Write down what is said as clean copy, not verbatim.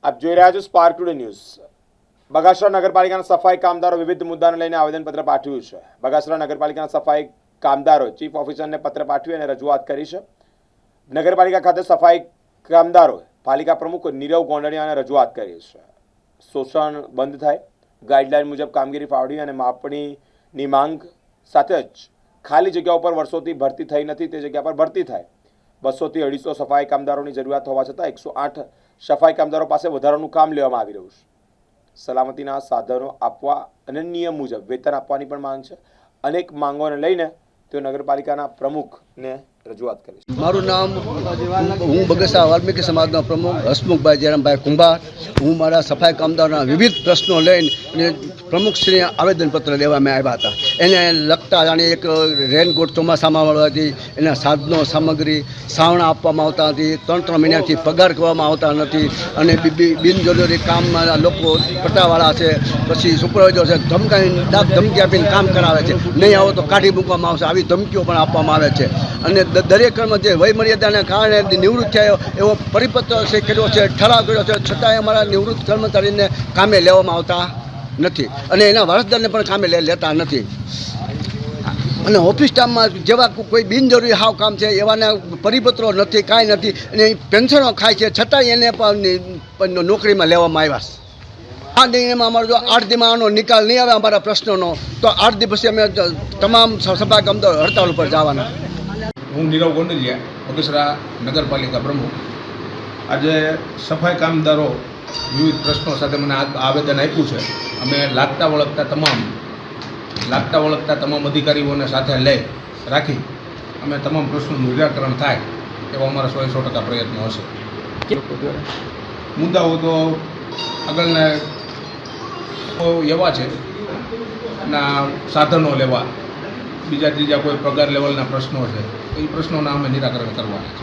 આપ જોઈ રહ્યા છો સ્પાર્ક ટુડે ન્યૂઝ। બગાસરા નગરપાલિકાના સફાઈ કામદારો વિવિધ મુદ્દાને લઈને આવેદનપત્ર પાઠવ્યું છે। બગાસરા નગરપાલિકાના સફાઈ કામદારો ચીફ ઓફિસરને પત્ર પાઠવી અને રજૂઆત કરી છે। નગરપાલિકા ખાતે સફાઈ કામદારોએ પાલિકા પ્રમુખ નીરવ ગોંડલિયાને રજૂઆત કરી છે। શોષણ બંધ થાય, ગાઈડલાઈન મુજબ કામગીરી ફાળવી અને માપણીની માંગ સાથે જ ખાલી જગ્યાઓ પર વર્ષોથી ભરતી થઈ નથી તે જગ્યા પર ભરતી થાય। 200 થી 250 સફાઈ કામદારોની જરૂરિયાત હોવા છતાં 108 સફાઈ કામદારો પાસે વધારાનું કામ લેવામાં આવી રહ્યું છે। સલામતીના સાધનો આપવા અને નિયમ મુજબ વેતન આપવાની પણ માંગ છે। અનેક માંગોને લઈને તેઓ નગરપાલિકાના પ્રમુખને રજૂઆત કરી છે। મારું નામ હું બગસરા વાલ્મીકી સમાજનો પ્રમુખ હસમુખભાઈ જયરામભાઈ કુંભાર। હું મારા સફાઈ કામદારોના વિવિધ પ્રશ્નો લઈને પ્રમુખશ્રીને આવેદનપત્ર લેવામાં આવ્યા હતા। એને લગતા જાણે એક રેનકોટ ચોમાસામાં મળવાથી એના સાધનો સામગ્રી સાવણા આપવામાં આવતા નથી, 3 મહિનાથી પગાર કરવામાં આવતા નથી અને બિનજરૂરી કામમાં લોકો પટ્ટાવાળા છે, પછી સુપરવાઇઝર છે, ધમકી આપીને કામ કરાવે છે। નહીં આવો તો કાઢી મૂકવામાં આવશે, આવી ધમકીઓ પણ આપવામાં આવે છે। અને દરેક જે વયમર્યાદાને કારણે નિવૃત્ત થયો એવો પરિપત્ર છે કર્યો છે, ઠરાવ કર્યો છે, છતાંય અમારા નિવૃત્ત કર્મચારીને કામે લેવામાં આવતા નથી અને એના વારસદારને પણ કામે લેતા નથી। અને ઓફિસ સ્ટાફમાં જેવા કોઈ બિનજરૂરી હાવ કામ છે એવાના પરિપત્રો નથી, કાંઈ નથી અને પેન્શનો ખાય છે છતાંય એને પણ નોકરીમાં લેવામાં આવ્યા છે। આ નિર્ણયમાં અમારો જો 8 દીમાં આનો નિકાલ નહીં આવે અમારા પ્રશ્નોનો તો 8 દી પછી અમે તમામ સફાઈ કામદારો હડતાળ ઉપર જવાના। હું નીરવ ગોંડલિયા, બગસરા નગરપાલિકા પ્રમુખ। આજે સફાઈ કામદારો વિવિધ પ્રશ્નો સાથે મને આવેદન આપ્યું છે। અમે લાગતા વળગતા તમામ અધિકારીઓને સાથે લઈ રાખી અમે તમામ પ્રશ્નોનું નિરાકરણ થાય એવો અમારા 100% પ્રયત્નો હશે। મુદ્દાઓ તો આગળના એવા છે ના સાધનો લેવા, બીજા ત્રીજા કોઈ પગાર લેવલના પ્રશ્નો છે, એ પ્રશ્નોના અમે નિરાકરણ કરવાના છે।